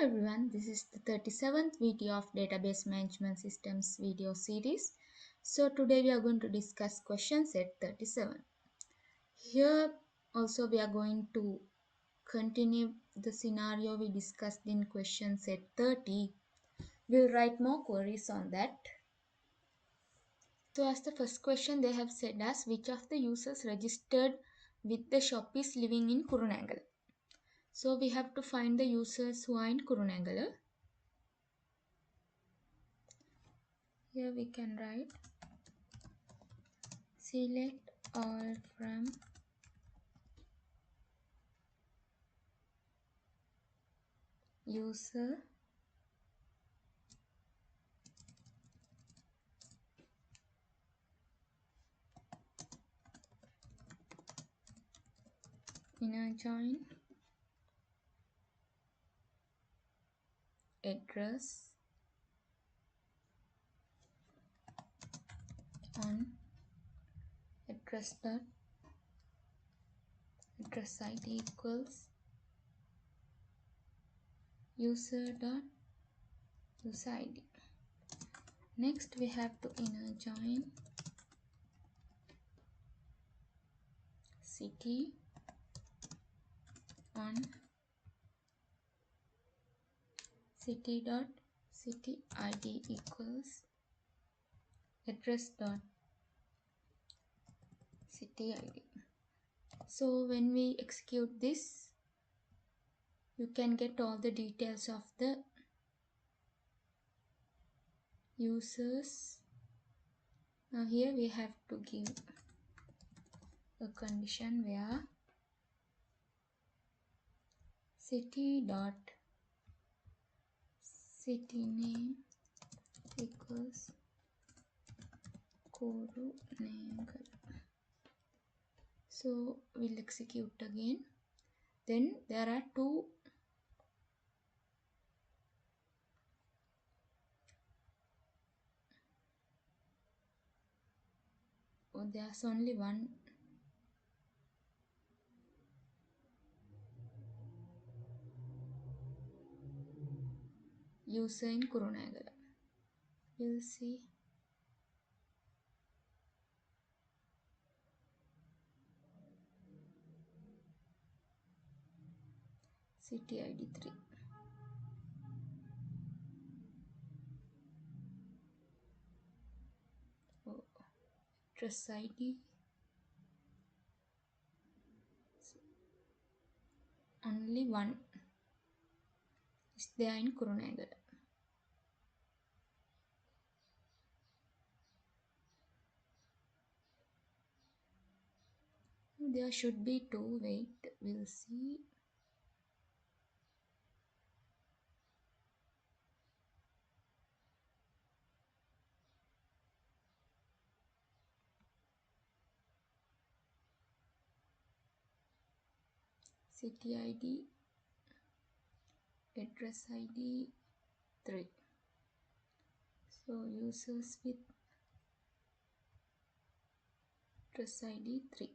everyone, this is the 37th video of Database Management Systems video series. So today we are going to discuss question set 37. Here also we are going to continue the scenario we discussed in question set 30. We'll write more queries on that. So as the first question they have said us, which of the users registered with the shop is living in Kurunegala. So we have to find the users who are in Kurunegala. Here we can write select all from user inner join address on address id equals user id. Next we have to inner join city on city id equals address city id. So when we execute this, you can get all the details of the users. Now here we have to give a condition where city name equals Kurunegala. So we'll execute again. Then there are two there's only one user in Kurunegala. We'll see. City ID 3. Address ID only one is there in Kurunegala. There should be two. Wait, we'll see. City ID, address ID 3. So users with address ID 3.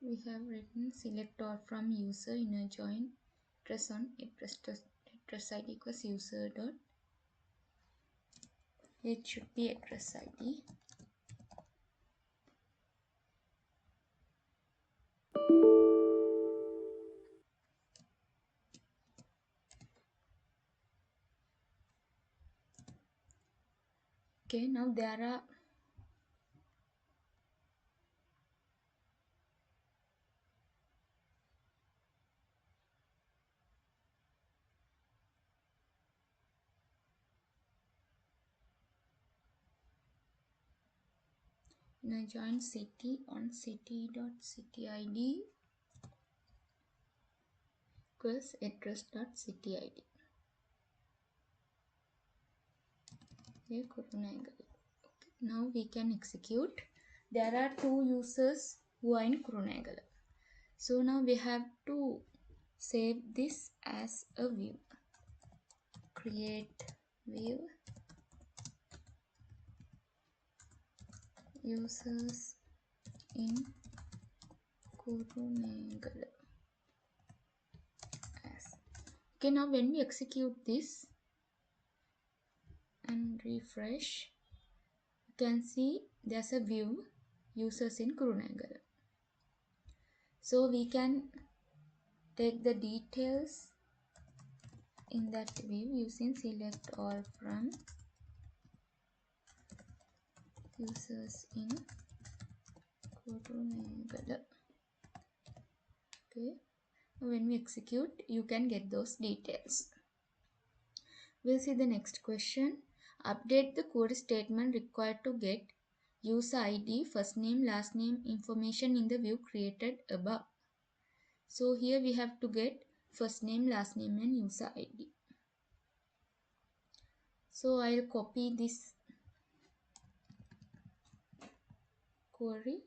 We have written select all from user inner join address on address ID equals user dot. It should be address ID. Okay, now there are inner join city on city dot city ID equals address dot city ID. Okay, Kurunegala. Okay, now we can execute. There are two users who are in Kurunegala. So now we have to save this as a view. Create view users in Kurunegala as. Okay, now when we execute this and refresh, you can see there's a view users in Kurunegala. So we can take the details in that view using select all from users in Kurunegala. Okay, when we execute, you can get those details. We'll see the next question. Update the query statement required to get user ID, first name, last name information in the view created above. So here we have to get first name, last name and user ID. So I'll copy this query.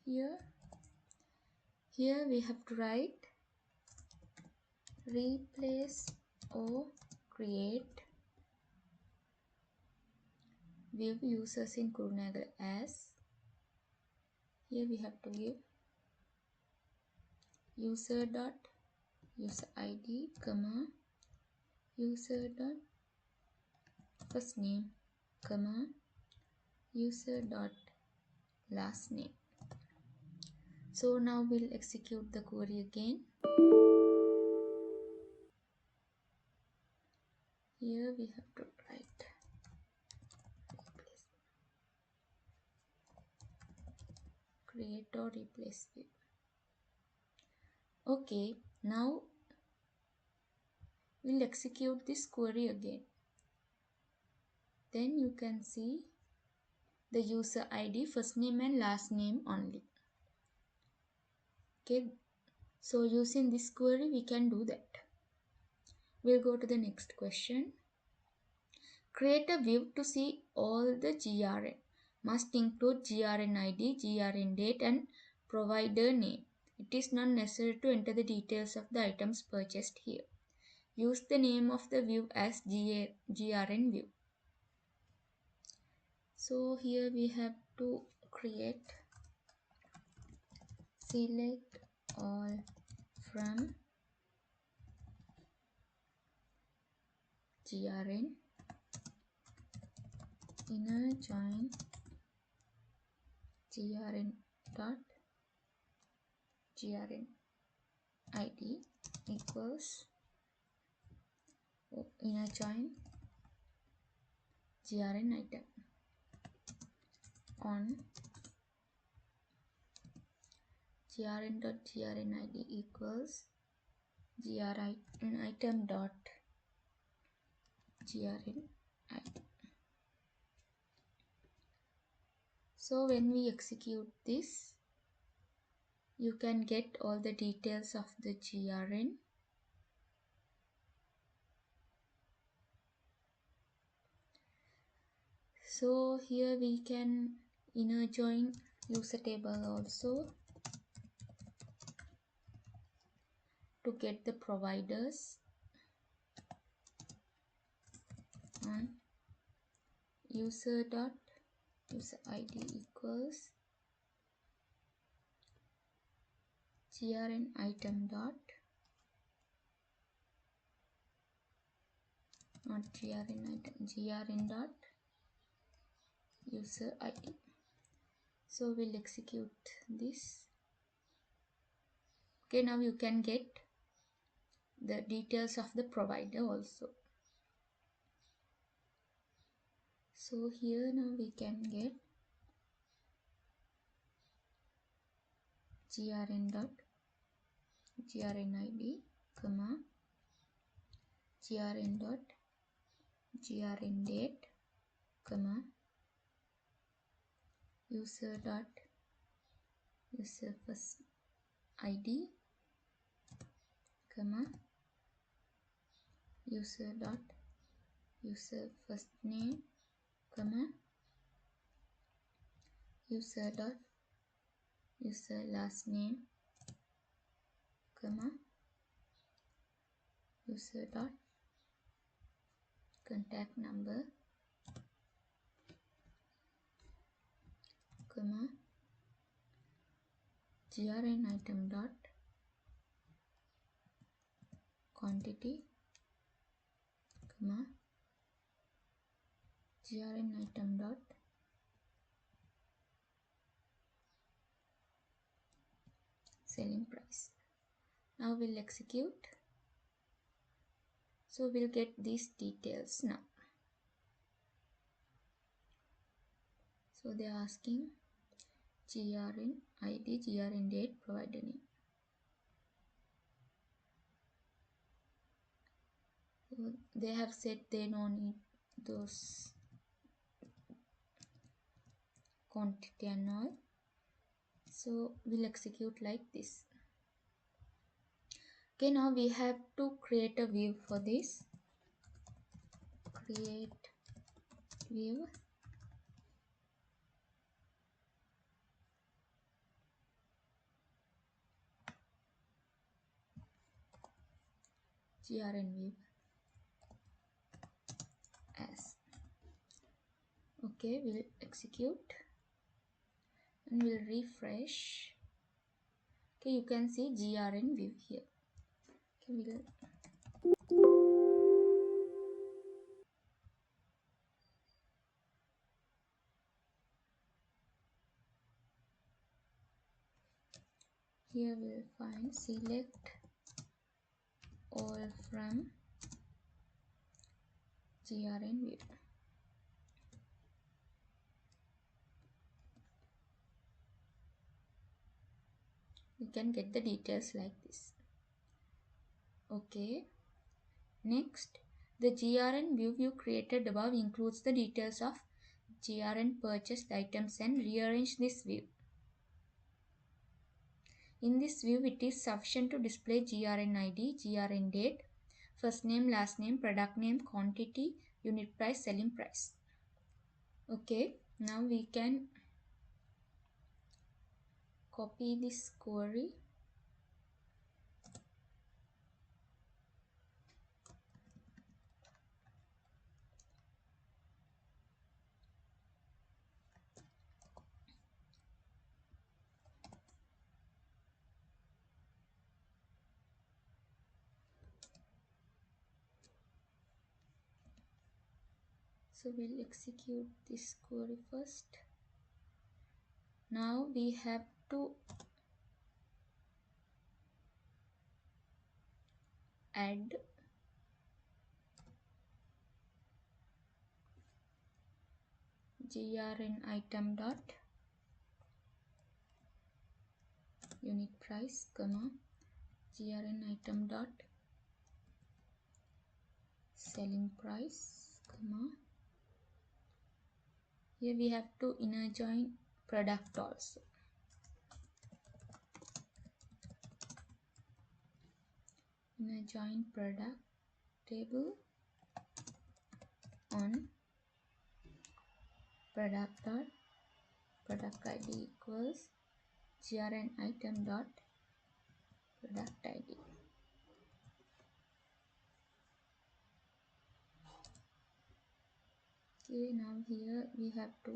Here we have to write replace or create view users in Kurunegala as. Here we have to give user dot user ID, comma user dot first name, comma user dot last name. So now we'll execute the query again. Here we have to write replace, create or replace view. Okay, now we'll execute this query again. Then you can see the user ID, first name and last name only. Okay, so using this query we can do that. We'll go to the next question. Create a view to see all the GRN. Must include GRN ID, GRN date and provider name. It is not necessary to enter the details of the items purchased here. Use the name of the view as GRN view. So here we have to create select all from GRN, inner join GRN dot GRN ID equals inner join GRN item on GRN ID equals GRN item dot GRN ID. So when we execute this, you can get all the details of the GRN. So here we can inner join user table also to get the providers on user dot user ID equals GRN item dot not GRN item, GRN dot user ID. So we'll execute this. Okay, now you can get the details of the provider also. So here now we can get GRN dot GRN ID, comma GRN dot GRN date, comma user dot user first ID, comma user dot user first name, comma user dot user last name, comma user dot contact number, comma, grn item dot quantity, comma, grn item dot selling price. Now we'll execute. So we'll get these details now. So they are asking grn ID, grn date, provider name. So they have said they don't need those quantity and all. So we'll execute like this. Okay, now we have to create a view for this. Create view. Grn view as. Okay, we'll execute and we'll refresh. Okay, you can see grn view here. Okay, here we'll find select all from grn view. You can get the details like this. Okay, next, the grn view created above includes the details of grn purchased items and rearrange this view. In this view, it is sufficient to display grn ID, grn date, first name, last name, product name, quantity, unit price, selling price. Okay, now we can copy this query. So we'll execute this query first. Now we have to add grn item dot unit price, comma, grn item dot selling price, comma. Here we have to inner join product also. Inner join product table on product dot product ID equals grn item dot product ID. Okay, now here we have to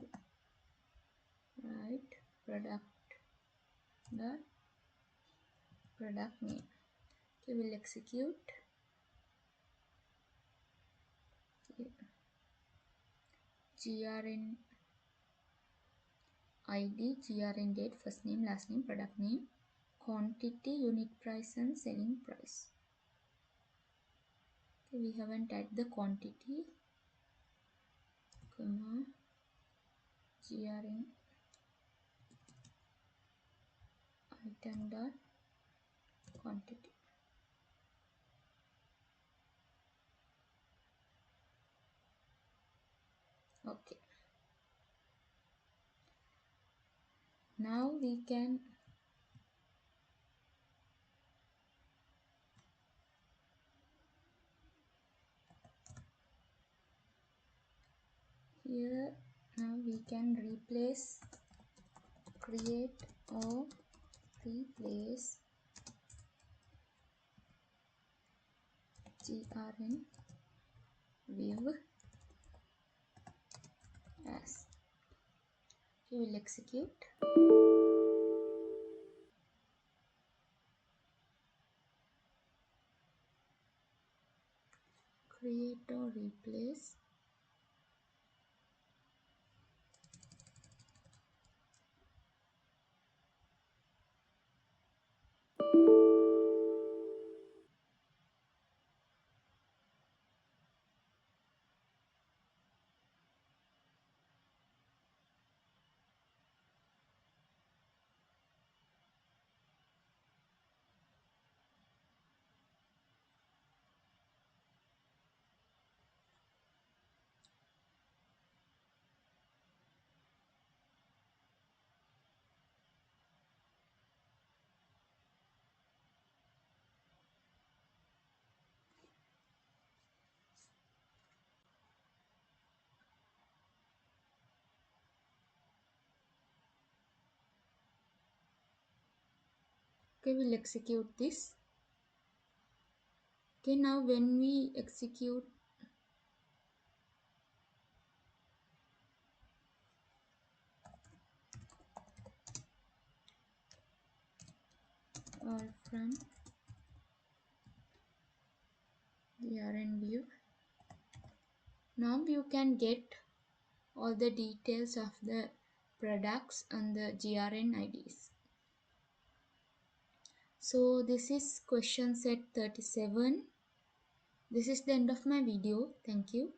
write product dot product name. Okay, we'll execute. Okay. grn ID, grn date, first name, last name, product name, quantity, unit price and selling price. Okay, we haven't added the quantity, comma, grn item dot quantity. Okay, now we can here, now we can replace, create or replace grn view as. We will execute. Create or replace. Okay, we'll execute this. Okay, now when we execute all from GRN view, now you can get all the details of the products and the GRN IDs. So this is question set 37. This is the end of my video. Thank you.